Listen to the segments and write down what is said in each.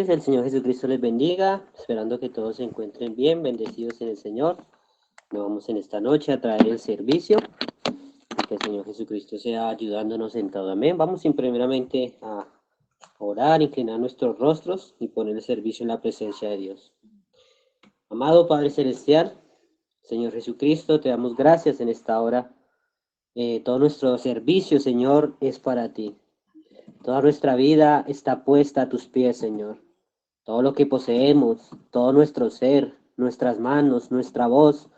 noches, el Señor Jesucristo les bendiga, esperando que todos se encuentren bien, bendecidos en el Señor. Nos vamos en esta noche a traer el servicio, y que el Señor Jesucristo sea ayudándonos en todo, amén. Vamos primeramente a orar, inclinar nuestros rostros y poner el servicio en la presencia de Dios. Amado Padre Celestial, Señor Jesucristo, te damos gracias en esta hora. Todo nuestro servicio, Señor, es para ti. Toda nuestra vida está puesta a tus pies, Señor. Todo lo que poseemos, todo nuestro ser, nuestras manos, nuestra voz,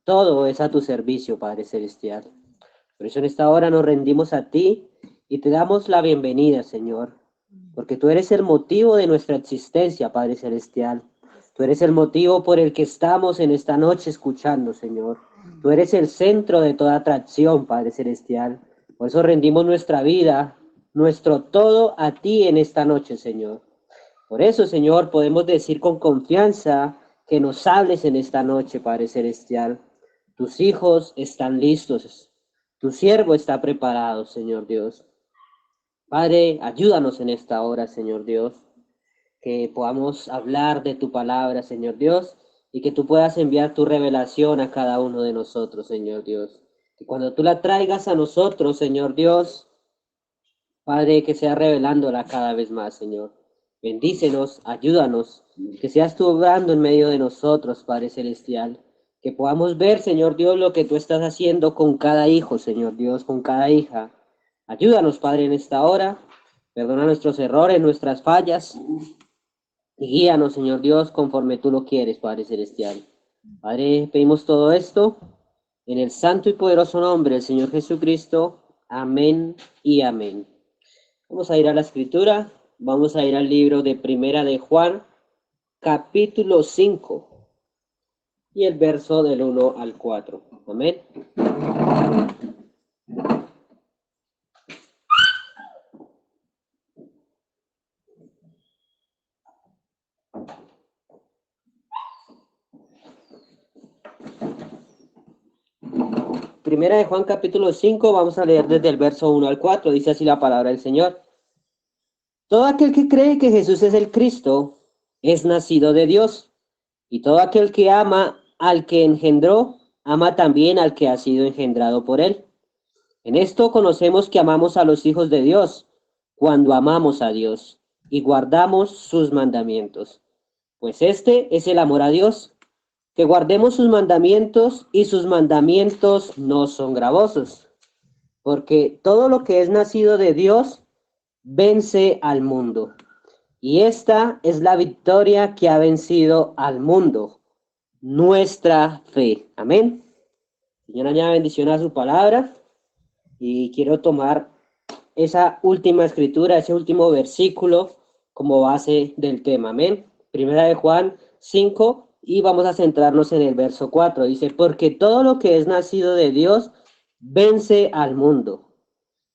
todo es a tu servicio, Padre Celestial. Por eso en esta hora nos rendimos a ti y te damos la bienvenida, Señor, porque tú eres el motivo de nuestra existencia, Padre Celestial. Tú eres el motivo por el que estamos en esta noche escuchando, Señor. Tú eres el centro de toda atracción, Padre Celestial. Por eso rendimos nuestra vida, nuestro todo a ti en esta noche, Señor. Por eso, Señor, podemos decir con confianza que nos hables en esta noche, Padre Celestial. Tus hijos están listos. Tu siervo está preparado, Señor Dios. Padre, ayúdanos en esta hora, Señor Dios, que podamos hablar de tu palabra, Señor Dios, y que tú puedas enviar tu revelación a cada uno de nosotros, Señor Dios. Que cuando tú la traigas a nosotros, Señor Dios, Padre, que sea revelándola cada vez más, Señor. Bendícenos, ayúdanos, que seas tú obrando en medio de nosotros, Padre Celestial. Que podamos ver, Señor Dios, lo que tú estás haciendo con cada hijo, Señor Dios, con cada hija. Ayúdanos, Padre, en esta hora. Perdona nuestros errores, nuestras fallas. Y guíanos, Señor Dios, conforme tú lo quieres, Padre Celestial. Padre, pedimos todo esto en el santo y poderoso nombre del Señor Jesucristo. Amén y amén. Vamos a ir a la escritura, vamos a ir al libro de Primera de Juan, capítulo 5, y el verso del 1 al 4. Amén. Primera de Juan, capítulo 5, vamos a leer desde el verso 1 al 4, dice así la palabra del Señor. Todo aquel que cree que Jesús es el Cristo es nacido de Dios, y todo aquel que ama al que engendró, ama también al que ha sido engendrado por él. En esto conocemos que amamos a los hijos de Dios, cuando amamos a Dios y guardamos sus mandamientos. Pues este es el amor a Dios, que guardemos sus mandamientos, y sus mandamientos no son gravosos, porque todo lo que es nacido de Dios vence al mundo. Y esta es la victoria que ha vencido al mundo, nuestra fe. Amén. Señor, añada bendición a su palabra. Y quiero tomar esa última escritura, ese último versículo como base del tema. Amén. Primera de Juan 5, y vamos a centrarnos en el verso 4. Dice, porque todo lo que es nacido de Dios vence al mundo.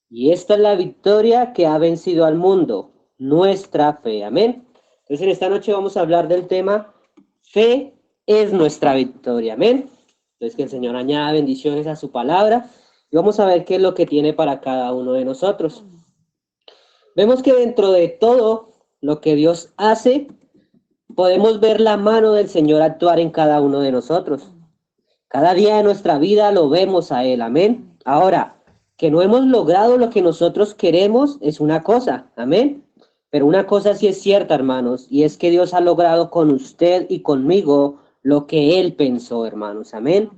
Y esta es la victoria que ha vencido al mundo, nuestra fe. Amén. Entonces en esta noche vamos a hablar del tema, fe es nuestra victoria. Amén. Entonces que el Señor añada bendiciones a su palabra. Y vamos a ver qué es lo que tiene para cada uno de nosotros. Vemos que dentro de todo lo que Dios hace, podemos ver la mano del Señor actuar en cada uno de nosotros. Cada día de nuestra vida lo vemos a Él. Amén. Ahora, que no hemos logrado lo que nosotros queremos es una cosa. Amén. Pero una cosa sí es cierta, hermanos, y es que Dios ha logrado con usted y conmigo lo que Él pensó, hermanos. Amén.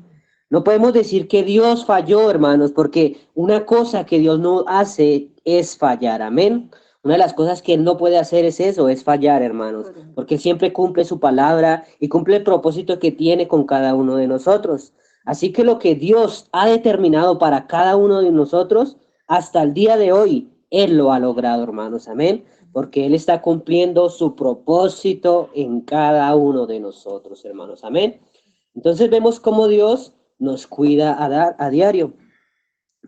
No podemos decir que Dios falló, hermanos, porque una cosa que Dios no hace es fallar. Amén. Una de las cosas que Él no puede hacer es eso, es fallar, hermanos, porque siempre cumple su palabra y cumple el propósito que tiene con cada uno de nosotros. Así que lo que Dios ha determinado para cada uno de nosotros, hasta el día de hoy, Él lo ha logrado, hermanos. Amén. Porque Él está cumpliendo su propósito en cada uno de nosotros, hermanos. Amén. Entonces vemos cómo Dios nos cuida a diario.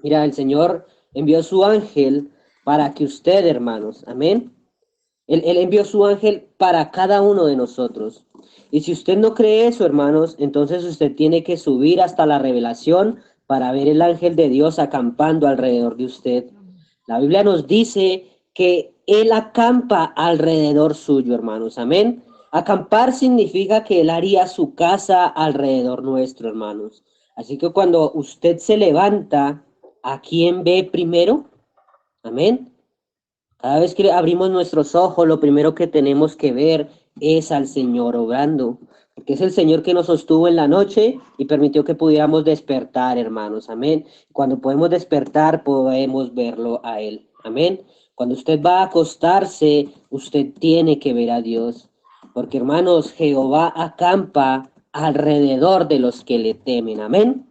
Mira, el Señor envió su ángel para que usted, hermanos, amén. Él envió su ángel para cada uno de nosotros. Y si usted no cree eso, hermanos, entonces usted tiene que subir hasta la revelación para ver el ángel de Dios acampando alrededor de usted. La Biblia nos dice que Él acampa alrededor suyo, hermanos. Amén. Acampar significa que Él haría su casa alrededor nuestro, hermanos. Así que cuando usted se levanta, ¿a quién ve primero? Amén. Cada vez que abrimos nuestros ojos, lo primero que tenemos que ver es al Señor obrando, porque es el Señor que nos sostuvo en la noche y permitió que pudiéramos despertar, hermanos. Amén. Cuando podemos despertar, podemos verlo a Él. Amén. Cuando usted va a acostarse, usted tiene que ver a Dios, porque, hermanos, Jehová acampa alrededor de los que le temen. Amén.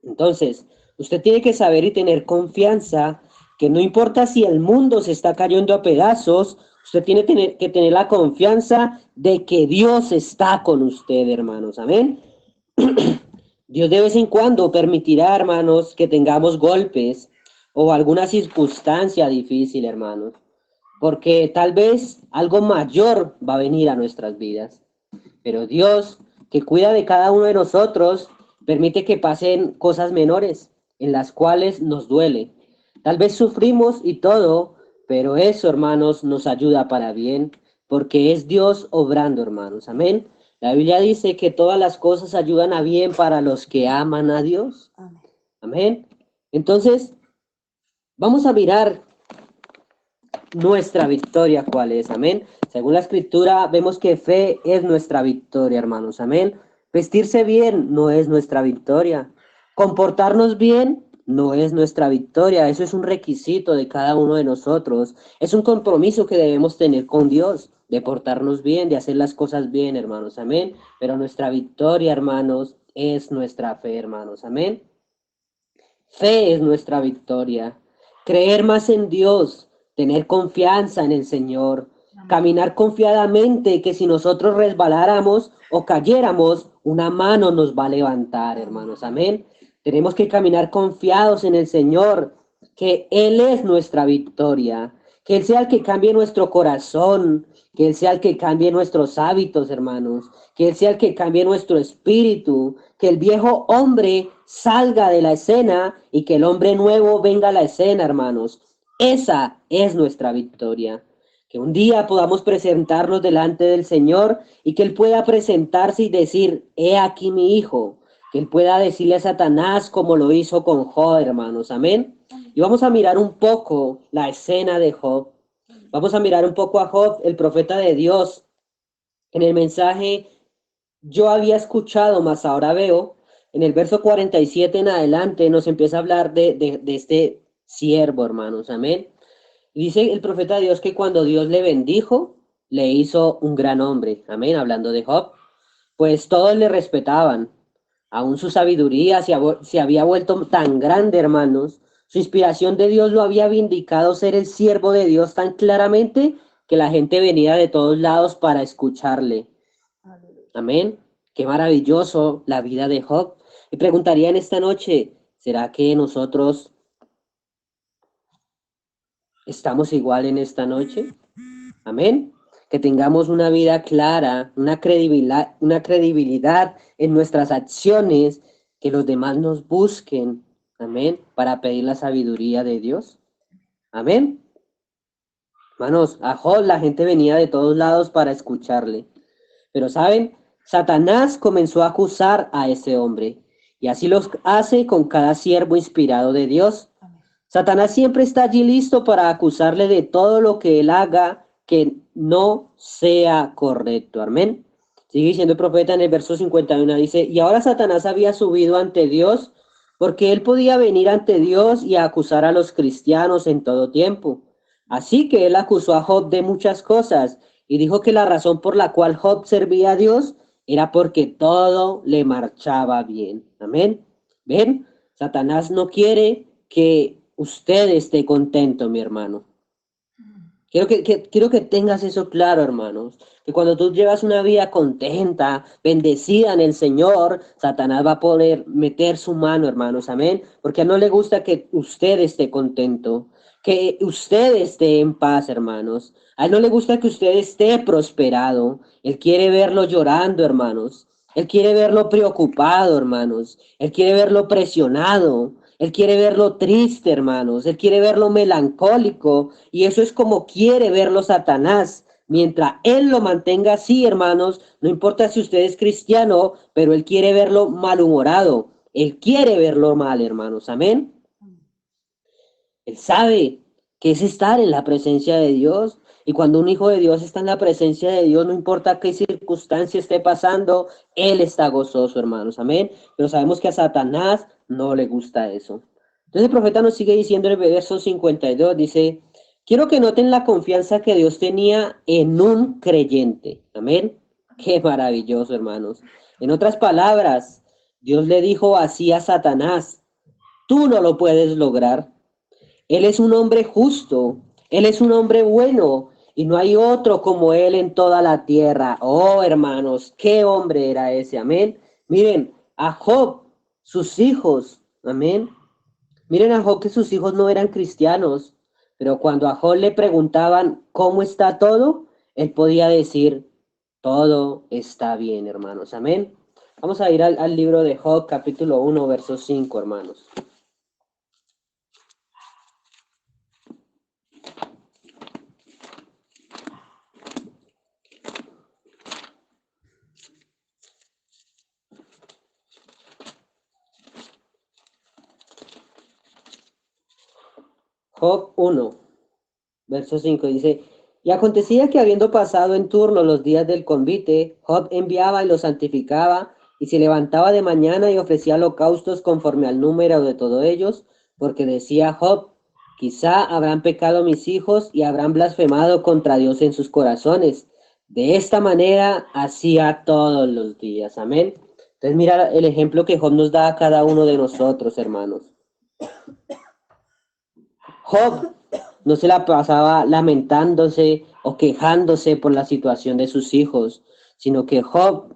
Entonces, usted tiene que saber y tener confianza que no importa si el mundo se está cayendo a pedazos, usted tiene que tener la confianza de que Dios está con usted, hermanos. Amén. Dios de vez en cuando permitirá, hermanos, que tengamos golpes o alguna circunstancia difícil, hermanos, porque tal vez algo mayor va a venir a nuestras vidas. Pero Dios, que cuida de cada uno de nosotros, permite que pasen cosas menores en las cuales nos duele. Tal vez sufrimos y todo, pero eso, hermanos, nos ayuda para bien, porque es Dios obrando, hermanos. Amén. La Biblia dice que todas las cosas ayudan a bien para los que aman a Dios. Amén. Amén. Entonces, vamos a mirar nuestra victoria, ¿cuál es? Amén. Según la escritura, vemos que fe es nuestra victoria, hermanos. Amén. Vestirse bien no es nuestra victoria. Comportarnos bien no es nuestra victoria. Eso es un requisito de cada uno de nosotros. Es un compromiso que debemos tener con Dios, de portarnos bien, de hacer las cosas bien, hermanos. Amén. Pero nuestra victoria, hermanos, es nuestra fe, hermanos. Amén. Fe es nuestra victoria. Creer más en Dios, tener confianza en el Señor, caminar confiadamente que si nosotros resbaláramos o cayéramos, una mano nos va a levantar, hermanos. Amén. Tenemos que caminar confiados en el Señor, que Él es nuestra victoria, que Él sea el que cambie nuestro corazón, que Él sea el que cambie nuestros hábitos, hermanos, que Él sea el que cambie nuestro espíritu, que el viejo hombre salga de la escena y que el hombre nuevo venga a la escena, hermanos. Esa es nuestra victoria. Que un día podamos presentarnos delante del Señor y que Él pueda presentarse y decir, he aquí mi hijo. Que Él pueda decirle a Satanás como lo hizo con Job, hermanos. Amén. Y vamos a mirar un poco la escena de Job. Vamos a mirar un poco a Job, el profeta de Dios. En el mensaje yo había escuchado, mas ahora veo, en el verso 47 en adelante nos empieza a hablar de este siervo, hermanos. Amén. Dice el profeta de Dios que cuando Dios le bendijo, le hizo un gran hombre. Amén. Hablando de Job, pues todos le respetaban. Aún su sabiduría se había vuelto tan grande, hermanos. Su inspiración de Dios lo había vindicado ser el siervo de Dios tan claramente que la gente venía de todos lados para escucharle. Amén. Qué maravilloso la vida de Job. Y preguntaría en esta noche, ¿será que nosotros estamos igual en esta noche? Amén. Que tengamos una vida clara, una credibilidad en nuestras acciones, que los demás nos busquen. Amén. Para pedir la sabiduría de Dios. Amén. Hermanos, a Job la gente venía de todos lados para escucharle. Pero ¿saben? Satanás comenzó a acusar a ese hombre. Y así lo hace con cada siervo inspirado de Dios. Satanás siempre está allí listo para acusarle de todo lo que él haga que no sea correcto. Amén. Sigue diciendo el profeta en el verso 51, dice, y ahora Satanás había subido ante Dios porque él podía venir ante Dios y acusar a los cristianos en todo tiempo. Así que él acusó a Job de muchas cosas y dijo que la razón por la cual Job servía a Dios era porque todo le marchaba bien. Amén. ¿Ven? Satanás no quiere que usted esté contento, mi hermano. Quiero que tengas eso claro, hermanos. Que cuando tú llevas una vida contenta, bendecida en el Señor, Satanás va a poder meter su mano, hermanos. Amén. Porque a él no le gusta que usted esté contento, que usted esté en paz, hermanos. A él no le gusta que usted esté prosperado. Él quiere verlo llorando, hermanos. Él quiere verlo preocupado, hermanos. Él quiere verlo presionado. Él quiere verlo triste, hermanos. Él quiere verlo melancólico. Y eso es como quiere verlo Satanás. Mientras él lo mantenga así, hermanos, no importa si usted es cristiano, pero él quiere verlo malhumorado. Él quiere verlo mal, hermanos. Amén. Él sabe que es estar en la presencia de Dios. Y cuando un hijo de Dios está en la presencia de Dios, no importa qué circunstancia esté pasando, él está gozoso, hermanos. Amén. Pero sabemos que a Satanás no le gusta eso. Entonces el profeta nos sigue diciendo en el verso 52, dice, quiero que noten la confianza que Dios tenía en un creyente. Amén. Qué maravilloso, hermanos. En otras palabras, Dios le dijo así a Satanás, tú no lo puedes lograr. Él es un hombre justo, Él es un hombre bueno y no hay otro como Él en toda la tierra. Oh, hermanos, qué hombre era ese, amén. Miren, a Job, sus hijos, amén. Miren a Job que sus hijos no eran cristianos, pero cuando a Job le preguntaban cómo está todo, él podía decir, todo está bien, hermanos, amén. Vamos a ir al libro de Job, capítulo 1, verso 5, hermanos. Job 1, verso 5 dice, y acontecía que habiendo pasado en turno los días del convite, Job enviaba y los santificaba, y se levantaba de mañana y ofrecía holocaustos conforme al número de todos ellos, porque decía Job, quizá habrán pecado mis hijos y habrán blasfemado contra Dios en sus corazones. De esta manera hacía todos los días. Amén. Entonces mira el ejemplo que Job nos da a cada uno de nosotros, hermanos. Job no se la pasaba lamentándose o quejándose por la situación de sus hijos, sino que Job,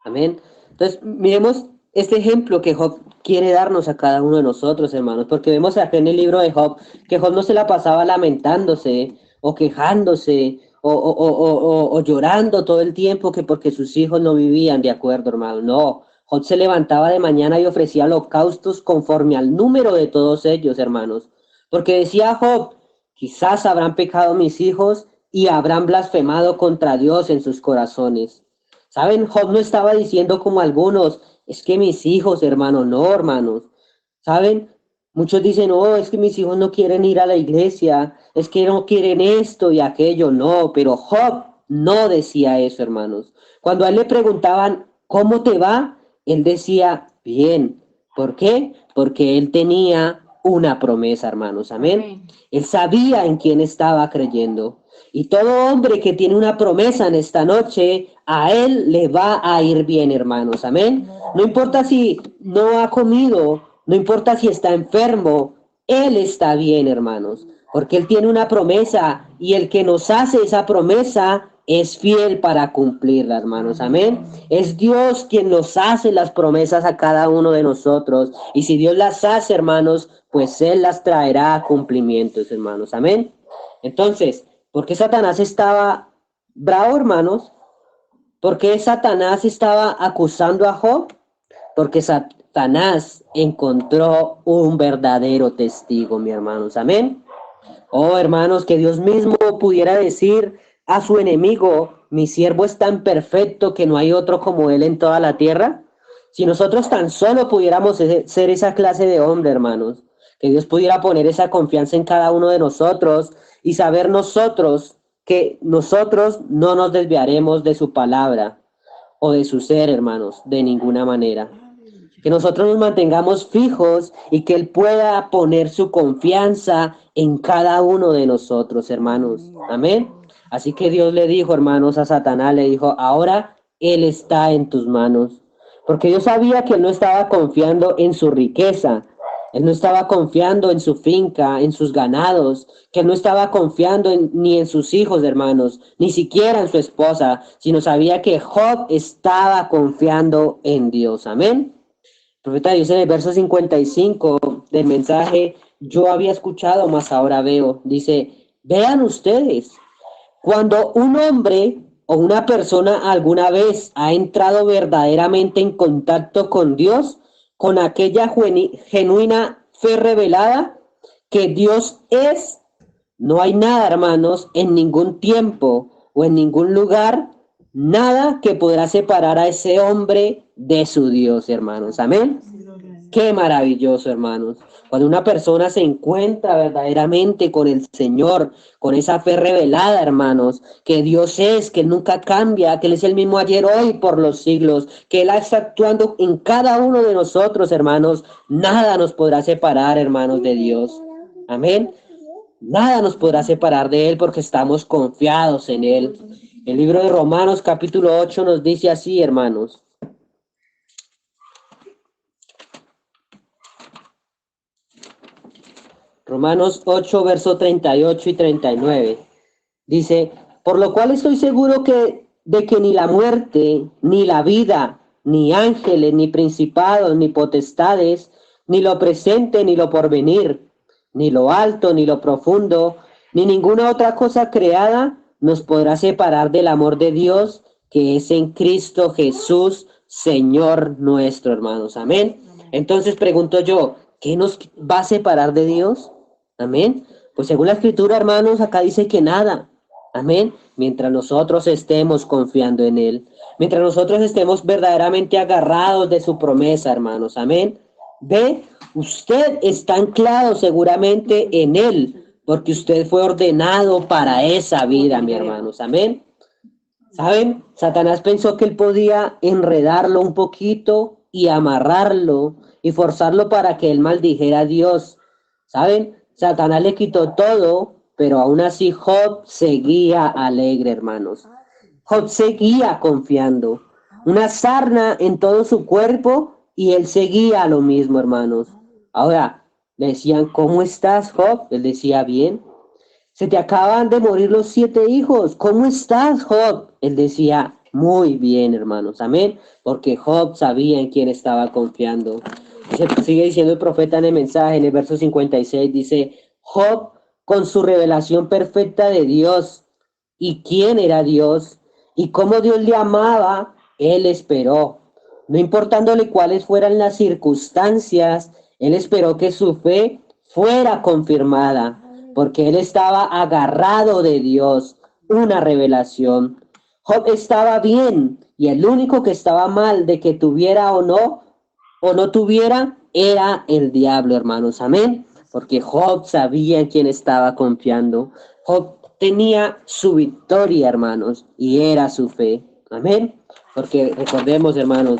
amén. Entonces, miremos este ejemplo que Job quiere darnos a cada uno de nosotros, hermanos, porque vemos acá en el libro de Job que Job no se la pasaba lamentándose o quejándose o llorando todo el tiempo que porque sus hijos no vivían de acuerdo, hermano. No, Job se levantaba de mañana y ofrecía holocaustos conforme al número de todos ellos, hermanos. Porque decía Job, quizás habrán pecado mis hijos y habrán blasfemado contra Dios en sus corazones. ¿Saben? Job no estaba diciendo como algunos, es que mis hijos, hermanos, no, hermanos. ¿Saben? Muchos dicen, oh, es que mis hijos no quieren ir a la iglesia, es que no quieren esto y aquello. No, pero Job no decía eso, hermanos. Cuando a él le preguntaban, ¿cómo te va? Él decía, bien. ¿Por qué? Porque él tenía una promesa, hermanos. Amén. Amén. Él sabía en quién estaba creyendo. Y todo hombre que tiene una promesa en esta noche, a él le va a ir bien, hermanos. Amén. No importa si no ha comido, no importa si está enfermo, él está bien, hermanos. Porque él tiene una promesa y el que nos hace esa promesa es fiel para cumplirla, hermanos. Amén. Es Dios quien nos hace las promesas a cada uno de nosotros. Y si Dios las hace, hermanos, pues Él las traerá a cumplimientos, hermanos. Amén. Entonces, ¿por qué Satanás estaba bravo, hermanos? ¿Por qué Satanás estaba acusando a Job? Porque Satanás encontró un verdadero testigo, mi hermanos. Amén. Oh, hermanos, que Dios mismo pudiera decir a su enemigo, mi siervo es tan perfecto que no hay otro como él en toda la tierra. Si nosotros tan solo pudiéramos ser esa clase de hombre, hermanos, que Dios pudiera poner esa confianza en cada uno de nosotros y saber nosotros que nosotros no nos desviaremos de su palabra o de su ser, hermanos, de ninguna manera. Que nosotros nos mantengamos fijos y que Él pueda poner su confianza en cada uno de nosotros, hermanos. Amén. Así que Dios le dijo, hermanos, a Satanás, le dijo, ahora Él está en tus manos. Porque Dios sabía que Él no estaba confiando en su riqueza, Él no estaba confiando en su finca, en sus ganados, que Él no estaba confiando ni en sus hijos, hermanos, ni siquiera en su esposa, sino sabía que Job estaba confiando en Dios. Amén. El profeta dice en el verso 55 del mensaje, yo había escuchado, mas ahora veo. Dice, vean ustedes, cuando un hombre o una persona alguna vez ha entrado verdaderamente en contacto con Dios, con aquella genuina fe revelada que Dios es, no hay nada, hermanos, en ningún tiempo o en ningún lugar, nada que podrá separar a ese hombre de su Dios, hermanos. Amén. Qué maravilloso, hermanos. Cuando una persona se encuentra verdaderamente con el Señor, con esa fe revelada, hermanos, que Dios es, que Él nunca cambia, que Él es el mismo ayer, hoy, por los siglos, que Él está actuando en cada uno de nosotros, hermanos, nada nos podrá separar, hermanos, de Dios. Amén. Nada nos podrá separar de Él porque estamos confiados en Él. El libro de Romanos, capítulo 8, nos dice así, hermanos. Romanos 8, verso 38 y 39. Dice, por lo cual estoy seguro de que ni la muerte, ni la vida, ni ángeles, ni principados, ni potestades, ni lo presente, ni lo porvenir, ni lo alto, ni lo profundo, ni ninguna otra cosa creada nos podrá separar del amor de Dios que es en Cristo Jesús, Señor nuestro, hermanos. Amén. Entonces pregunto yo, ¿qué nos va a separar de Dios? Amén. Pues según la escritura, hermanos, acá dice que nada. Amén. Mientras nosotros estemos confiando en Él, mientras nosotros estemos verdaderamente agarrados de su promesa, hermanos. Amén. Ve, usted está anclado seguramente en Él, porque usted fue ordenado para esa vida, mi hermanos. Amén. ¿Saben? Satanás pensó que él podía enredarlo un poquito y amarrarlo y forzarlo para que él maldijera a Dios. ¿Saben? Satanás le quitó todo, pero aún así Job seguía alegre, hermanos. Job seguía confiando. Una sarna en todo su cuerpo y él seguía lo mismo, hermanos. Ahora, le decían, ¿cómo estás, Job? Él decía, bien. Se te acaban de morir los 7 hijos. ¿Cómo estás, Job? Él decía, muy bien, hermanos. Amén. Porque Job sabía en quién estaba confiando. Sigue diciendo el profeta en el mensaje, en el verso 56, dice, Job, con su revelación perfecta de Dios y quién era Dios y cómo Dios le amaba, él esperó. No importándole cuáles fueran las circunstancias, él esperó que su fe fuera confirmada, porque él estaba agarrado de Dios, una revelación. Job estaba bien y el único que estaba mal de que tuviera o no tuviera, era el diablo, hermanos. Amén. Porque Job sabía en quién estaba confiando. Job tenía su victoria, hermanos, y era su fe. Amén. Porque recordemos, hermanos,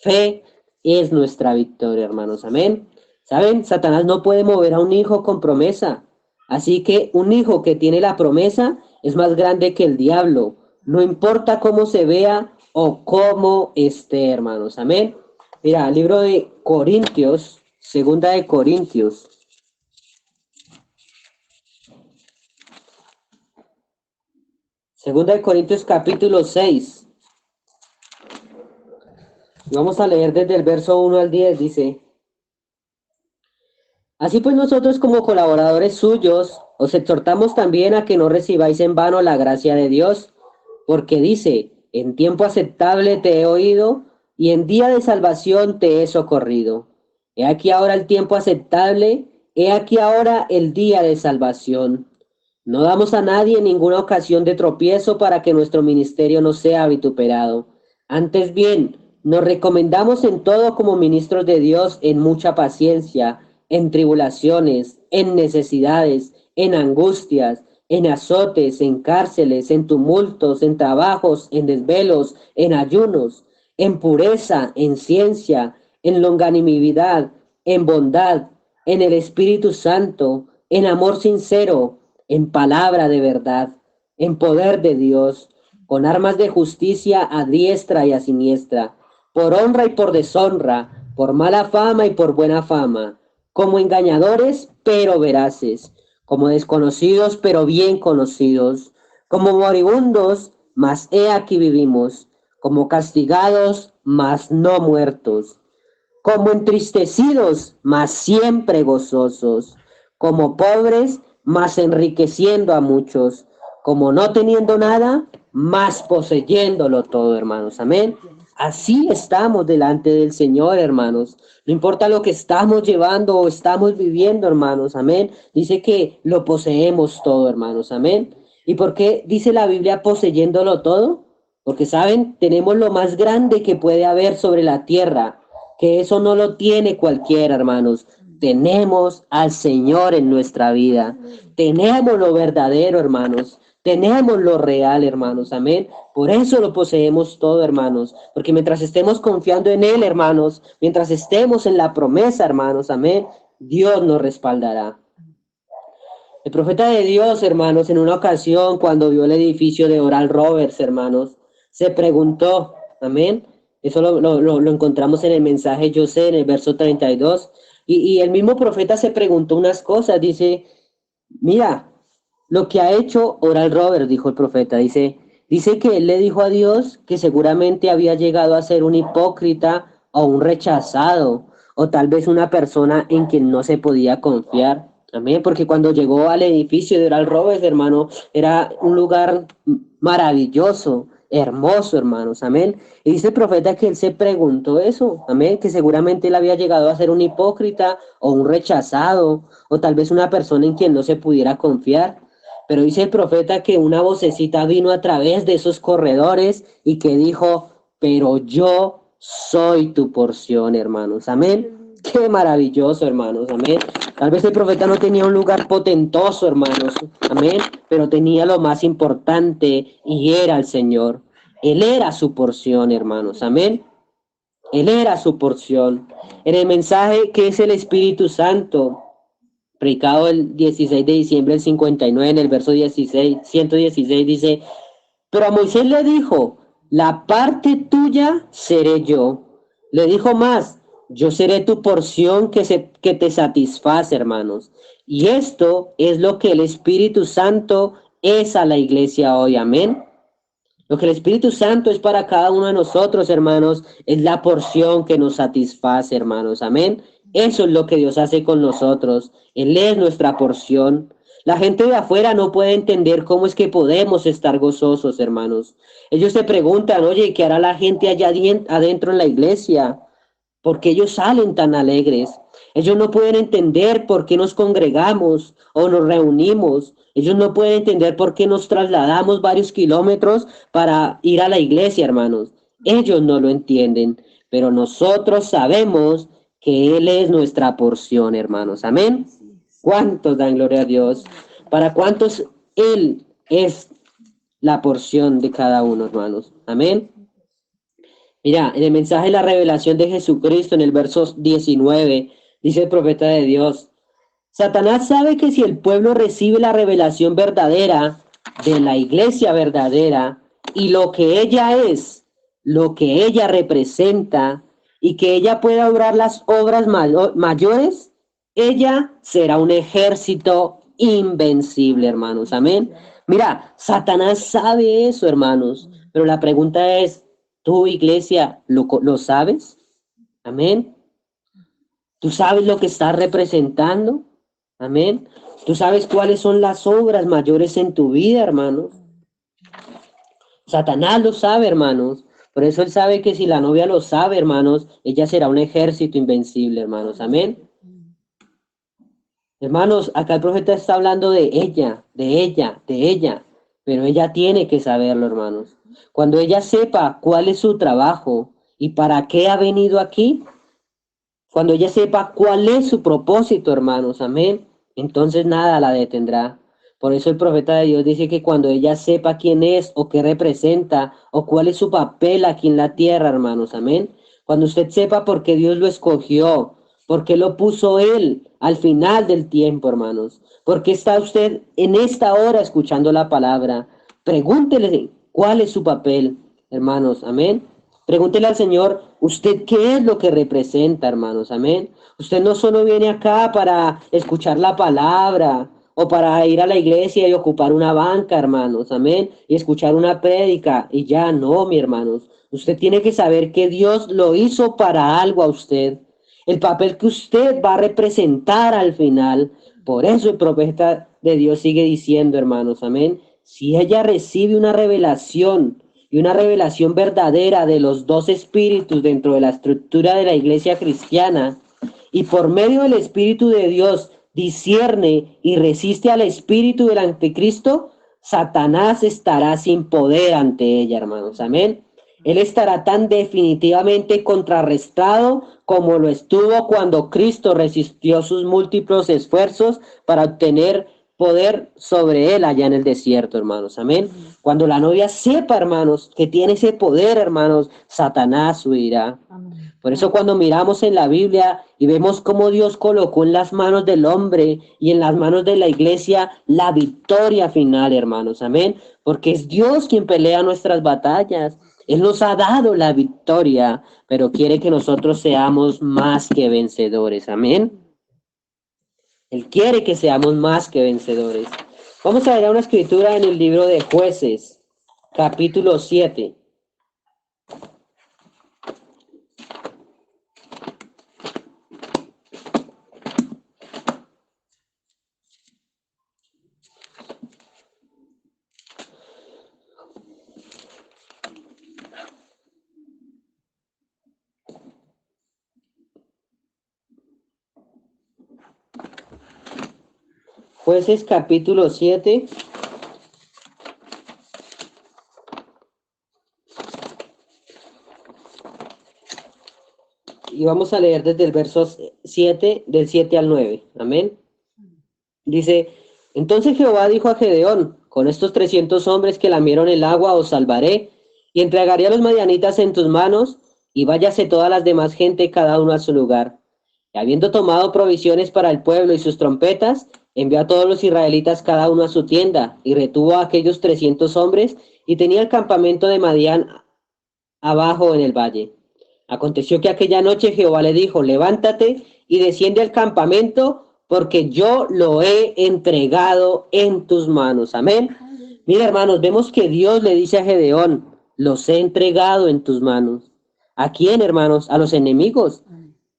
fe es nuestra victoria, hermanos. Amén. ¿Saben? Satanás no puede mover a un hijo con promesa. Así que un hijo que tiene la promesa es más grande que el diablo. No importa cómo se vea o cómo esté, hermanos. Amén. Mira, libro de Corintios, segunda de Corintios. Segunda de Corintios capítulo 6. Vamos a leer desde el verso 1 al 10, dice. Así pues nosotros como colaboradores suyos, os exhortamos también a que no recibáis en vano la gracia de Dios, porque dice, en tiempo aceptable te he oído y en día de salvación te he socorrido. He aquí ahora el tiempo aceptable, he aquí ahora el día de salvación. No damos a nadie ninguna ocasión de tropiezo para que nuestro ministerio no sea vituperado. Antes bien, nos recomendamos en todo como ministros de Dios en mucha paciencia, en tribulaciones, en necesidades, en angustias, en azotes, en cárceles, en tumultos, en trabajos, en desvelos, en ayunos, en pureza, en ciencia, en longanimidad, en bondad, en el Espíritu Santo, en amor sincero, en palabra de verdad, en poder de Dios, con armas de justicia a diestra y a siniestra, por honra y por deshonra, por mala fama y por buena fama, como engañadores pero veraces, como desconocidos pero bien conocidos, como moribundos, mas he aquí vivimos, como castigados, mas no muertos, como entristecidos, mas siempre gozosos, como pobres, mas enriqueciendo a muchos, como no teniendo nada, más poseyéndolo todo, hermanos. Amén. Así estamos delante del Señor, hermanos. No importa lo que estamos llevando o estamos viviendo, hermanos. Amén. Dice que lo poseemos todo, hermanos. Amén. ¿Y por qué dice la Biblia poseyéndolo todo? Porque, ¿saben? Tenemos lo más grande que puede haber sobre la tierra, que eso no lo tiene cualquiera, hermanos. Tenemos al Señor en nuestra vida. Tenemos lo verdadero, hermanos. Tenemos lo real, hermanos. Amén. Por eso lo poseemos todo, hermanos. Porque mientras estemos confiando en Él, hermanos, mientras estemos en la promesa, hermanos, amén, Dios nos respaldará. El profeta de Dios, hermanos, en una ocasión, cuando vio el edificio de Oral Roberts, hermanos, se preguntó, amén. Eso lo encontramos en el mensaje, yo sé, en el verso 32. Y el mismo profeta se preguntó unas cosas. Dice, mira, lo que ha hecho Oral Roberts, dijo el profeta, dice que él le dijo a Dios que seguramente había llegado a ser un hipócrita o un rechazado, o tal vez una persona en quien no se podía confiar. Amén, porque cuando llegó al edificio de Oral Roberts, hermano, era un lugar maravilloso, hermoso, hermanos, amén. Y dice el profeta que él se preguntó eso, amén, que seguramente él había llegado a ser un hipócrita o un rechazado, o tal vez una persona en quien no se pudiera confiar. Pero dice el profeta que una vocecita vino a través de esos corredores y que dijo, pero yo soy tu porción, hermanos. Amén. Qué maravilloso, hermanos. Amén. Tal vez el profeta no tenía un lugar potentoso, hermanos. Amén. Pero tenía lo más importante y era el Señor. Él era su porción, hermanos. Amén. Él era su porción. En el mensaje que es el Espíritu Santo, predicado el 16 de diciembre del 59, en el verso 16, 116, dice, pero a Moisés le dijo, la parte tuya seré yo. Le dijo más, yo seré tu porción que te satisface, hermanos. Y esto es lo que el Espíritu Santo es a la iglesia hoy, amén. Lo que el Espíritu Santo es para cada uno de nosotros, hermanos, es la porción que nos satisface, hermanos. Amén. Eso es lo que Dios hace con nosotros. Él es nuestra porción. La gente de afuera no puede entender cómo es que podemos estar gozosos, hermanos. Ellos se preguntan, oye, ¿qué hará la gente allá adentro en la iglesia? ¿Por qué ellos salen tan alegres? Ellos no pueden entender por qué nos congregamos o nos reunimos. Ellos no pueden entender por qué nos trasladamos varios kilómetros para ir a la iglesia, hermanos. Ellos no lo entienden, pero nosotros sabemos que Él es nuestra porción, hermanos. Amén. ¿Cuántos dan gloria a Dios? ¿Para cuántos Él es la porción de cada uno, hermanos? Amén. Mira, en el mensaje de la revelación de Jesucristo, en el verso 19, dice el profeta de Dios, Satanás sabe que si el pueblo recibe la revelación verdadera de la iglesia verdadera y lo que ella es, lo que ella representa y que ella pueda obrar las obras mayores, ella será un ejército invencible, hermanos. Amén. Mira, Satanás sabe eso, hermanos, pero la pregunta es, ¿tú, iglesia, lo sabes? Amén. ¿Tú sabes lo que estás representando? Amén. ¿Tú sabes cuáles son las obras mayores en tu vida, hermanos? Satanás lo sabe, hermanos. Por eso él sabe que si la novia lo sabe, hermanos, ella será un ejército invencible, hermanos. Amén. Hermanos, acá el profeta está hablando de ella, de ella, de ella. Pero ella tiene que saberlo, hermanos. Cuando ella sepa cuál es su trabajo y para qué ha venido aquí, cuando ella sepa cuál es su propósito, hermanos, amén, entonces nada la detendrá. Por eso el profeta de Dios dice que cuando ella sepa quién es o qué representa o cuál es su papel aquí en la tierra, hermanos, amén. Cuando usted sepa por qué Dios lo escogió, por qué lo puso Él al final del tiempo, hermanos. ¿Por qué está usted en esta hora escuchando la palabra? Pregúntele cuál es su papel, hermanos, amén. Pregúntele al Señor, ¿usted qué es lo que representa, hermanos? Amén. Usted no solo viene acá para escuchar la palabra o para ir a la iglesia y ocupar una banca, hermanos. Amén. Y escuchar una prédica y ya no, mi hermanos. Usted tiene que saber que Dios lo hizo para algo a usted. El papel que usted va a representar al final. Por eso el profeta de Dios sigue diciendo, hermanos. Amén. si ella recibe una revelación y una revelación verdadera de los dos espíritus dentro de la estructura de la iglesia cristiana, y por medio del Espíritu de Dios discierne y resiste al espíritu del anticristo, Satanás estará sin poder ante ella, hermanos. Amén. Él estará tan definitivamente contrarrestado como lo estuvo cuando Cristo resistió sus múltiples esfuerzos para obtener poder sobre él allá en el desierto, hermanos. Amén. Cuando la novia sepa, hermanos, que tiene ese poder, hermanos, Satanás huirá. Por eso cuando miramos en la Biblia y vemos cómo Dios colocó en las manos del hombre y en las manos de la iglesia la victoria final, hermanos. Amén. Porque es Dios quien pelea nuestras batallas. Él nos ha dado la victoria, pero quiere que nosotros seamos más que vencedores. Amén. Él quiere que seamos más que vencedores. Vamos a ver una escritura en el libro de Jueces, capítulo 7. Jueces capítulo 7. Y vamos a leer desde el verso 7, del 7 al 9. Amén. Dice, entonces Jehová dijo a Gedeón, con estos 300 hombres que lamieron el agua os salvaré, y entregaré a los madianitas en tus manos, y váyase todas las demás gente cada uno a su lugar. Y habiendo tomado provisiones para el pueblo y sus trompetas, envió a todos los israelitas cada uno a su tienda, y retuvo a aquellos 300 hombres, y tenía el campamento de Madián abajo en el valle. Aconteció que aquella noche Jehová le dijo, levántate y desciende al campamento, porque yo lo he entregado en tus manos. Amén. Mira, hermanos, vemos que Dios le dice a Gedeón, los he entregado en tus manos. ¿A quién, hermanos? A los enemigos.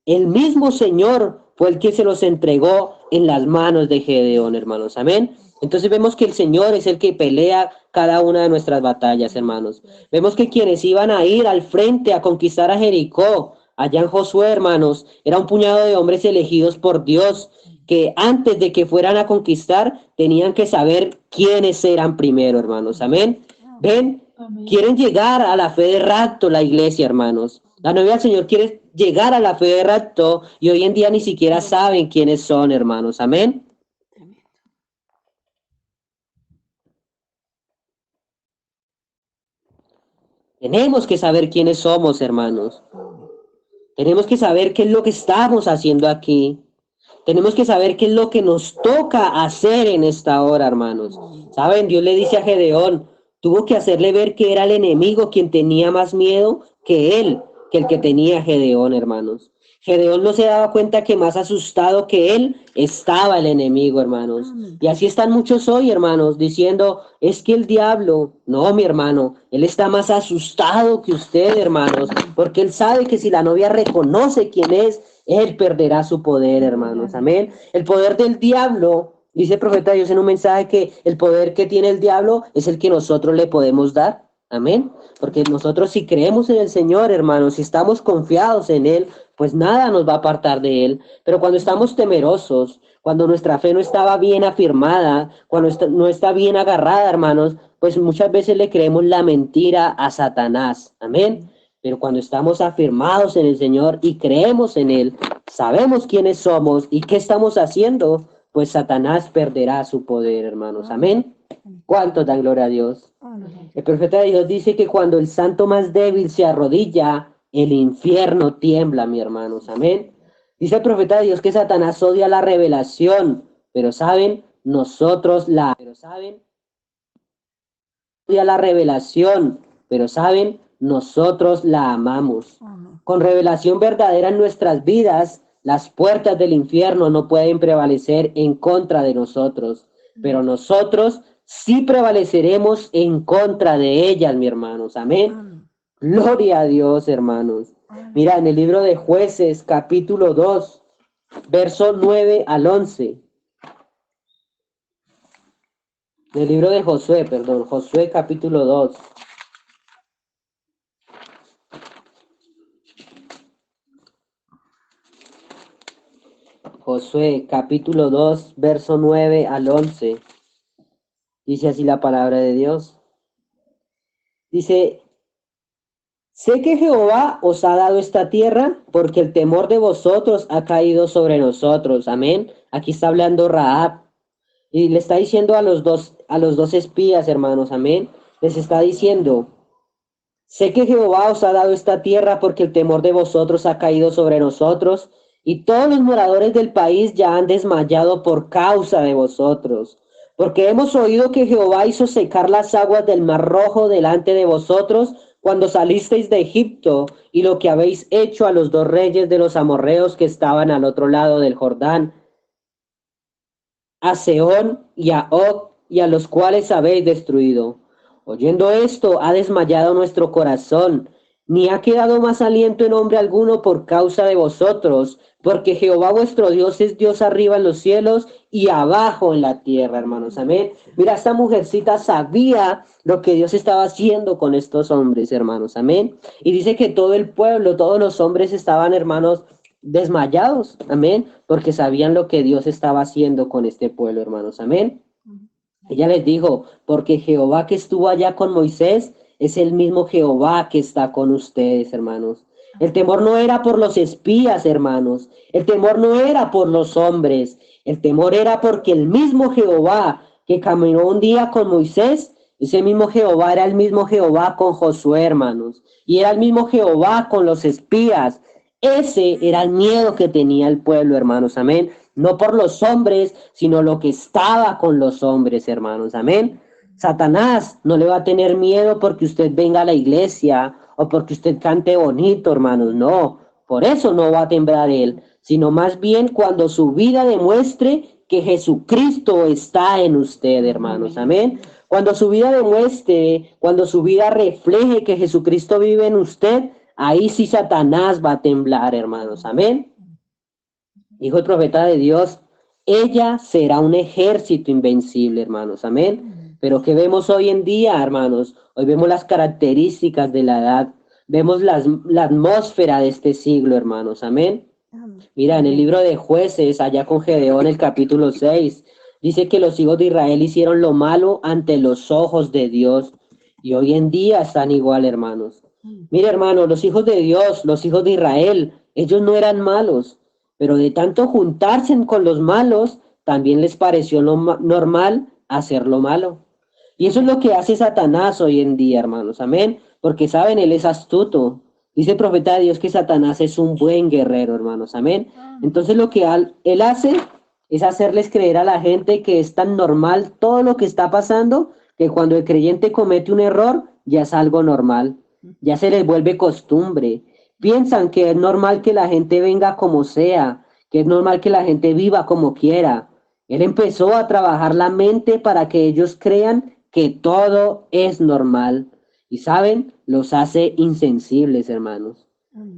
El mismo Señor fue el que se los entregó en las manos de Gedeón, hermanos. Amén. Entonces vemos que el Señor es el que pelea cada una de nuestras batallas, hermanos. Vemos que quienes iban a ir al frente a conquistar a Jericó, allá en Josué, hermanos, era un puñado de hombres elegidos por Dios, que antes de que fueran a conquistar, tenían que saber quiénes eran primero, hermanos. Amén. Ven, quieren llegar a la fe de rapto la iglesia, hermanos. La novia del Señor quiere llegar a la fe de rapto y hoy en día ni siquiera saben quiénes son, hermanos. Amén. Tenemos que saber quiénes somos, hermanos. Tenemos que saber qué es lo que estamos haciendo aquí. Tenemos que saber qué es lo que nos toca hacer en esta hora, hermanos. ¿Saben? Dios le dice a Gedeón, tuvo que hacerle ver que era el enemigo quien tenía más miedo que él, que el que tenía Gedeón, hermanos. Gedeón no se daba cuenta que más asustado que él estaba el enemigo, hermanos. Y así están muchos hoy, hermanos, diciendo, es que el diablo, no, mi hermano, él está más asustado que usted, hermanos, porque él sabe que si la novia reconoce quién es, él perderá su poder, hermanos. Amén. El poder del diablo, dice el profeta Dios en un mensaje, que el poder que tiene el diablo es el que nosotros le podemos dar. Amén. Porque nosotros si creemos en el Señor, hermanos, si estamos confiados en Él, pues nada nos va a apartar de Él. Pero cuando estamos temerosos, cuando nuestra fe no estaba bien afirmada, cuando no está bien agarrada, hermanos, pues muchas veces le creemos la mentira a Satanás. Amén. Pero cuando estamos afirmados en el Señor y creemos en Él, sabemos quiénes somos y qué estamos haciendo, pues Satanás perderá su poder, hermanos. Amén. ¿Cuánto dan gloria a Dios? El profeta de Dios dice que cuando el santo más débil se arrodilla, el infierno tiembla, mi hermanos. Amén. Dice el profeta de Dios que Satanás odia la revelación, pero saben, odia la revelación, pero saben, nosotros la amamos. Con revelación verdadera en nuestras vidas, las puertas del infierno no pueden prevalecer en contra de nosotros, pero nosotros sí prevaleceremos en contra de ellas, mi hermanos. Amén. Gloria a Dios, hermanos. Mira, en el libro de Jueces, capítulo 2, verso 9 al 11. Del libro de Josué, perdón, Josué capítulo 2. Josué capítulo 2, verso 9 al 11. Dice así la palabra de Dios. Dice, sé que Jehová os ha dado esta tierra porque el temor de vosotros ha caído sobre nosotros. Amén. Aquí está hablando Rahab y le está diciendo a los dos espías, hermanos. Amén. Les está diciendo, sé que Jehová os ha dado esta tierra porque el temor de vosotros ha caído sobre nosotros y todos los moradores del país ya han desmayado por causa de vosotros. Porque hemos oído que Jehová hizo secar las aguas del mar rojo delante de vosotros cuando salisteis de Egipto y lo que habéis hecho a los dos reyes de los amorreos que estaban al otro lado del Jordán, a Sehón y a Og, y a los cuales habéis destruido. Oyendo esto, ha desmayado nuestro corazón, ni ha quedado más aliento en hombre alguno por causa de vosotros, porque Jehová vuestro Dios es Dios arriba en los cielos y abajo en la tierra, hermanos. Amén. Mira, esta mujercita sabía lo que Dios estaba haciendo con estos hombres, hermanos. Amén. Y dice que todo el pueblo, todos los hombres estaban, hermanos, desmayados, amén, porque sabían lo que Dios estaba haciendo con este pueblo, hermanos, amén. Ella les dijo, porque Jehová que estuvo allá con Moisés es el mismo Jehová que está con ustedes, hermanos. El temor no era por los espías, hermanos. El temor no era por los hombres. El temor era porque el mismo Jehová que caminó un día con Moisés, ese mismo Jehová era el mismo Jehová con Josué, hermanos. Y era el mismo Jehová con los espías. Ese era el miedo que tenía el pueblo, hermanos. Amén. No por los hombres, sino lo que estaba con los hombres, hermanos. Amén. Satanás no le va a tener miedo porque usted venga a la iglesia o porque usted cante bonito, hermanos. No, por eso no va a temblar él, sino más bien cuando su vida demuestre que Jesucristo está en usted, hermanos. Amén. Cuando su vida demuestre, cuando su vida refleje que Jesucristo vive en usted, ahí sí Satanás va a temblar, hermanos. Amén. Dijo el profeta de Dios, ella será un ejército invencible, hermanos. Amén. Pero ¿qué vemos hoy en día, hermanos? Hoy vemos las características de la edad. Vemos la atmósfera de este siglo, hermanos. Amén. Mira, en el libro de Jueces, allá con Gedeón, el capítulo 6, dice que los hijos de Israel hicieron lo malo ante los ojos de Dios. Y hoy en día están igual, hermanos. Mira, hermano, los hijos de Dios, los hijos de Israel, ellos no eran malos, pero de tanto juntarse con los malos, también les pareció normal hacer lo malo. Y eso es lo que hace Satanás hoy en día, hermanos. Amén. Porque saben, él es astuto. Dice el profeta de Dios que Satanás es un buen guerrero, hermanos. Amén. Entonces lo que él hace es hacerles creer a la gente que es tan normal todo lo que está pasando, que cuando el creyente comete un error, ya es algo normal. Ya se les vuelve costumbre. Piensan que es normal que la gente venga como sea, que es normal que la gente viva como quiera. Él empezó a trabajar la mente para que ellos crean que todo es normal. Y saben, los hace insensibles, hermanos.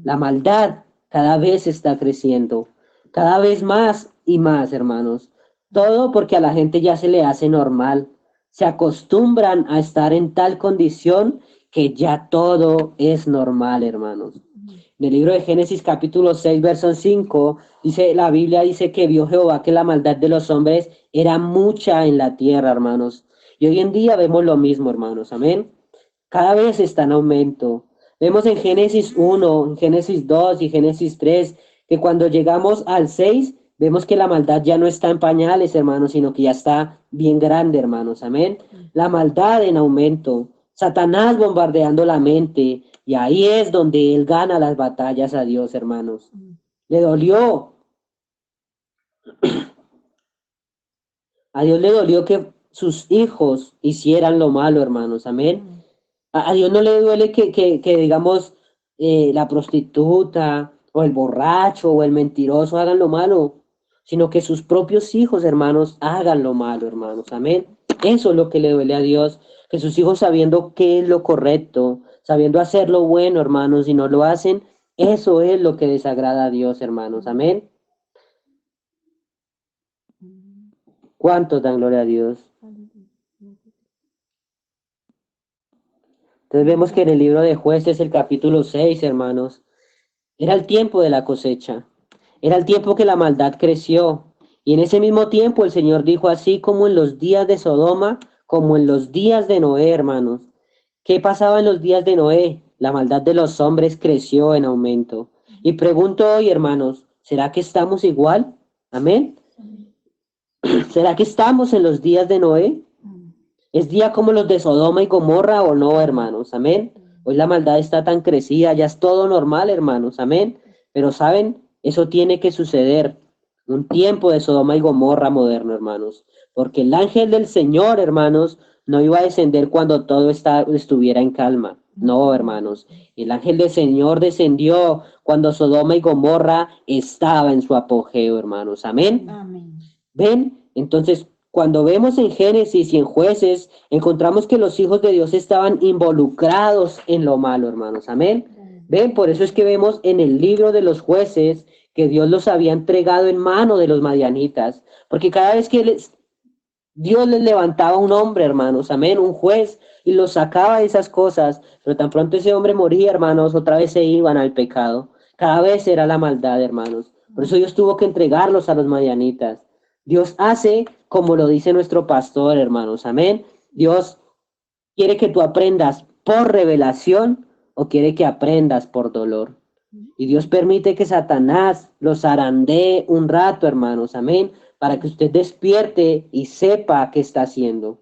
La maldad cada vez está creciendo, cada vez más y más, hermanos. Todo porque a la gente ya se le hace normal. Se acostumbran a estar en tal condición que ya todo es normal, hermanos. En el libro de Génesis capítulo 6, verso 5, dice, la Biblia dice que vio Jehová que la maldad de los hombres era mucha en la tierra, hermanos. Y hoy en día vemos lo mismo, hermanos. Amén. Cada vez está en aumento. Vemos en Génesis 1, en Génesis 2 y Génesis 3 que cuando llegamos al 6 vemos que la maldad ya no está en pañales, hermanos, sino que ya está bien grande, hermanos. Amén. La maldad en aumento. Satanás bombardeando la mente. Y ahí es donde él gana las batallas a Dios, hermanos. Le dolió. A Dios le dolió que sus hijos hicieran lo malo, hermanos. Amén. A Dios no le duele que digamos, la prostituta o el borracho o el mentiroso hagan lo malo, sino que sus propios hijos, hermanos, hagan lo malo, hermanos. Amén. Eso es lo que le duele a Dios, que sus hijos sabiendo qué es lo correcto, sabiendo hacer lo bueno, hermanos, y no lo hacen, eso es lo que desagrada a Dios, hermanos. Amén. ¿Cuántos dan gloria a Dios? Entonces vemos que en el libro de Jueces, el capítulo 6, hermanos, era el tiempo de la cosecha. Era el tiempo que la maldad creció. Y en ese mismo tiempo el Señor dijo, así como en los días de Sodoma, como en los días de Noé, hermanos. ¿Qué pasaba en los días de Noé? La maldad de los hombres creció en aumento. Y pregunto hoy, hermanos, ¿será que estamos igual? Amén. ¿Será que estamos en los días de Noé? ¿Es día como los de Sodoma y Gomorra o no, hermanos? Amén. Hoy la maldad está tan crecida, ya es todo normal, hermanos. Amén. Pero saben, eso tiene que suceder. Un tiempo de Sodoma y Gomorra moderno, hermanos. Porque el ángel del Señor, hermanos, no iba a descender cuando todo estuviera en calma. No, hermanos. El ángel del Señor descendió cuando Sodoma y Gomorra estaba en su apogeo, hermanos. Amén. Amén. ¿Ven? Entonces, cuando vemos en Génesis y en Jueces, encontramos que los hijos de Dios estaban involucrados en lo malo, hermanos. Amén. ¿Ven? Por eso es que vemos en el libro de los jueces que Dios los había entregado en mano de los madianitas. Porque cada vez que Dios les levantaba un hombre, hermanos, amén, un juez, y los sacaba de esas cosas, pero tan pronto ese hombre moría, hermanos, otra vez se iban al pecado. Cada vez era la maldad, hermanos. Por eso Dios tuvo que entregarlos a los madianitas. Dios hace como lo dice nuestro pastor, hermanos, amén. Dios quiere que tú aprendas por revelación o quiere que aprendas por dolor. Y Dios permite que Satanás los zarandee un rato, hermanos, amén, para que usted despierte y sepa qué está haciendo.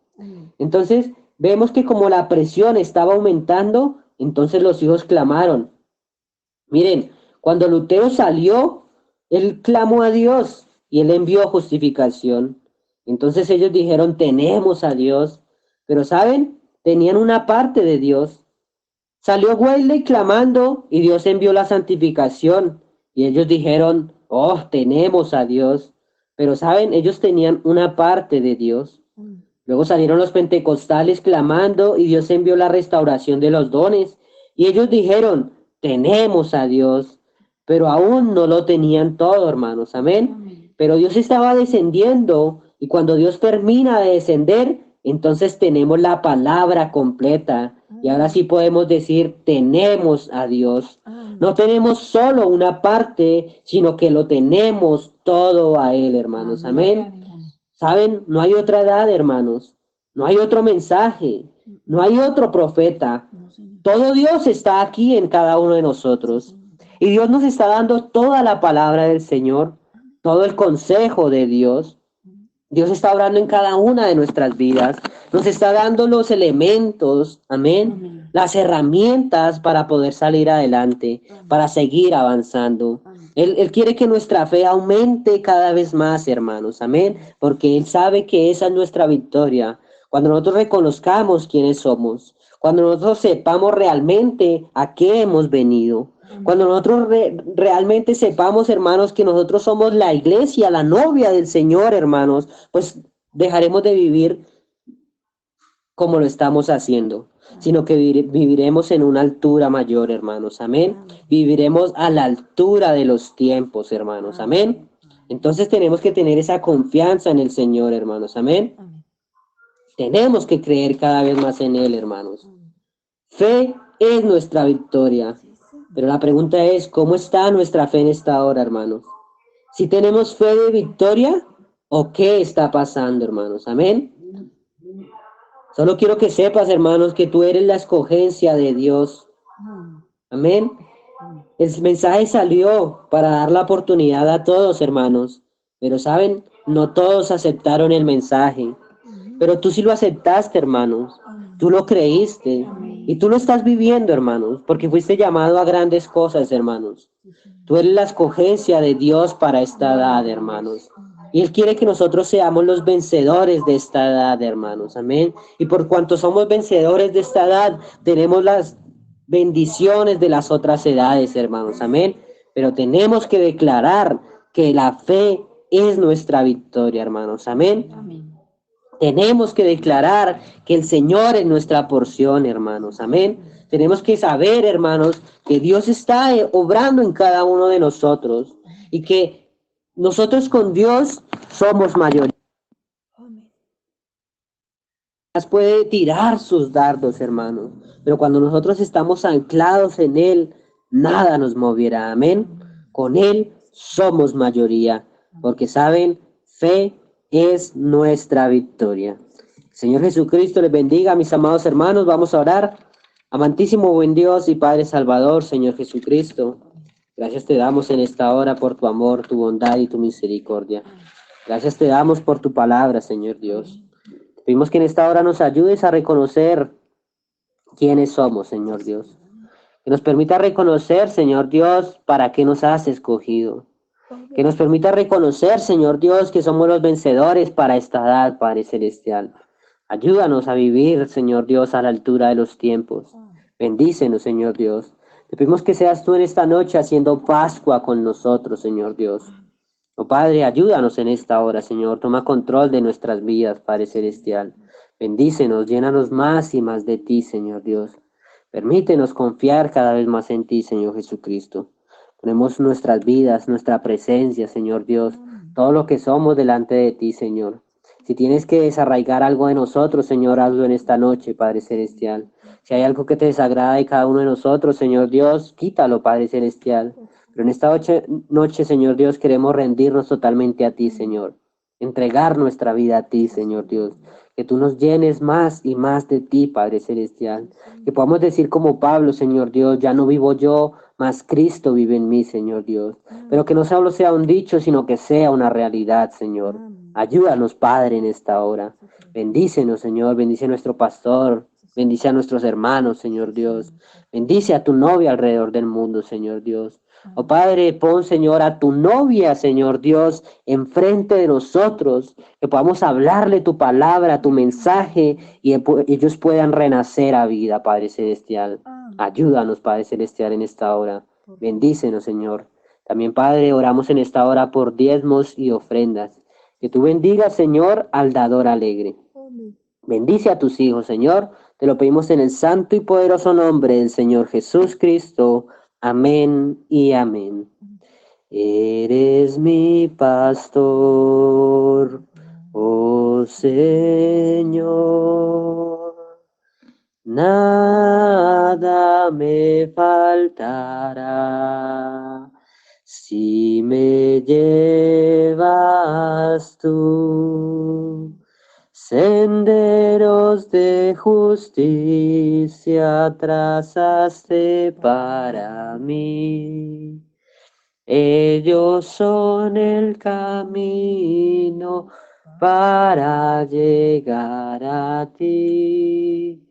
Entonces, vemos que como la presión estaba aumentando, entonces los hijos clamaron. Miren, cuando Lutero salió, él clamó a Dios y él envió justificación. Entonces ellos dijeron, tenemos a Dios. Pero, ¿saben? Tenían una parte de Dios. Salió Wesley clamando y Dios envió la santificación. Y ellos dijeron, oh, tenemos a Dios. Pero, ¿saben? Ellos tenían una parte de Dios. Luego salieron los pentecostales clamando y Dios envió la restauración de los dones. Y ellos dijeron, tenemos a Dios. Pero aún no lo tenían todo, hermanos. Amén. Pero Dios estaba descendiendo y cuando Dios termina de descender, entonces tenemos la palabra completa. Y ahora sí podemos decir, tenemos a Dios. No tenemos solo una parte, sino que lo tenemos todo a Él, hermanos. Amén. ¿Saben? No hay otra edad, hermanos. No hay otro mensaje. No hay otro profeta. Todo Dios está aquí en cada uno de nosotros. Y Dios nos está dando toda la palabra del Señor, todo el consejo de Dios. Dios está obrando en cada una de nuestras vidas. Nos está dando los elementos, amén, las herramientas para poder salir adelante, para seguir avanzando. Él quiere que nuestra fe aumente cada vez más, hermanos, amén, porque Él sabe que esa es nuestra victoria. Cuando nosotros reconozcamos quiénes somos, cuando nosotros sepamos realmente a qué hemos venido, cuando nosotros realmente sepamos, hermanos, que nosotros somos la iglesia, la novia del Señor, hermanos, pues dejaremos de vivir como lo estamos haciendo, sino que viviremos en una altura mayor, hermanos. Amén. Viviremos a la altura de los tiempos, hermanos. Amén. Entonces tenemos que tener esa confianza en el Señor, hermanos. Amén. Tenemos que creer cada vez más en Él, hermanos. Fe es nuestra victoria. Pero la pregunta es, ¿cómo está nuestra fe en esta hora, hermanos? ¿Si tenemos fe de victoria o qué está pasando, hermanos? Amén. Solo quiero que sepas, hermanos, que tú eres la escogencia de Dios. Amén. El mensaje salió para dar la oportunidad a todos, hermanos. Pero, ¿saben? No todos aceptaron el mensaje. Pero tú sí lo aceptaste, hermanos. Tú lo creíste. Y tú lo estás viviendo, hermanos, porque fuiste llamado a grandes cosas, hermanos. Tú eres la escogencia de Dios para esta edad, hermanos. Y Él quiere que nosotros seamos los vencedores de esta edad, hermanos. Amén. Y por cuanto somos vencedores de esta edad, tenemos las bendiciones de las otras edades, hermanos. Amén. Pero tenemos que declarar que la fe es nuestra victoria, hermanos. Amén. Tenemos que declarar que el Señor es nuestra porción, hermanos. Amén. Tenemos que saber, hermanos, que Dios está obrando en cada uno de nosotros y que nosotros con Dios somos mayoría. puede tirar sus dardos, hermanos, pero cuando nosotros estamos anclados en Él, nada nos moverá. Amén. Con Él somos mayoría, porque saben, fe es nuestra victoria. Señor Jesucristo les bendiga, mis amados hermanos. Vamos a orar. Amantísimo buen Dios y Padre Salvador, Señor Jesucristo, gracias te damos en esta hora por tu amor, tu bondad y tu misericordia. Gracias te damos por tu palabra, Señor Dios. Pedimos que en esta hora nos ayudes a reconocer quiénes somos, Señor Dios. Que nos permita reconocer, Señor Dios, para qué nos has escogido. Que nos permita reconocer, Señor Dios, que somos los vencedores para esta edad, Padre Celestial. Ayúdanos a vivir, Señor Dios, a la altura de los tiempos. Bendícenos, Señor Dios. Te pedimos que seas tú en esta noche haciendo Pascua con nosotros, Señor Dios. Oh Padre, ayúdanos en esta hora, Señor. Toma control de nuestras vidas, Padre Celestial. Bendícenos, llénanos más y más de ti, Señor Dios. Permítenos confiar cada vez más en ti, Señor Jesucristo. Ponemos nuestras vidas, nuestra presencia, Señor Dios, todo lo que somos delante de ti, Señor. Si tienes que desarraigar algo de nosotros, Señor, hazlo en esta noche, Padre Celestial. Si hay algo que te desagrada de cada uno de nosotros, Señor Dios, quítalo, Padre Celestial. Pero en esta noche, Señor Dios, queremos rendirnos totalmente a ti, Señor. Entregar nuestra vida a ti, Señor Dios. Que tú nos llenes más y más de ti, Padre Celestial. Que podamos decir como Pablo, Señor Dios, ya no vivo yo, mas Cristo vive en mí, Señor Dios. Pero que no solo sea un dicho, sino que sea una realidad, Señor. Ayúdanos, Padre, en esta hora. Bendícenos, Señor. Bendice a nuestro pastor. Bendice a nuestros hermanos, Señor Dios. Bendice a tu novia alrededor del mundo, Señor Dios. Oh Padre, pon, Señor, a tu novia, Señor Dios, enfrente de nosotros, que podamos hablarle tu palabra, tu mensaje, y ellos puedan renacer a vida, Padre Celestial. Ayúdanos, Padre Celestial, en esta hora. Bendícenos, Señor. También, Padre, oramos en esta hora por diezmos y ofrendas. Que tú bendigas, Señor, al dador alegre. Bendice a tus hijos, Señor. Te lo pedimos en el santo y poderoso nombre del Señor Jesús Cristo. Amén y amén. Eres mi pastor, oh Señor. Nada me faltará si me llevas tú. Senderos de justicia trazaste para mí. Ellos son el camino para llegar a ti.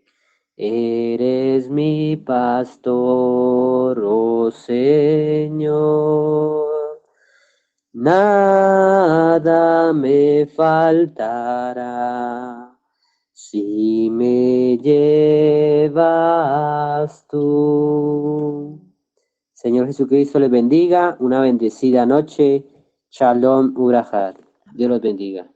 Eres mi pastor, oh Señor. Nada me faltará si me llevas tú. Señor Jesucristo les bendiga, una bendecida noche. Shalom Urahat. Dios los bendiga.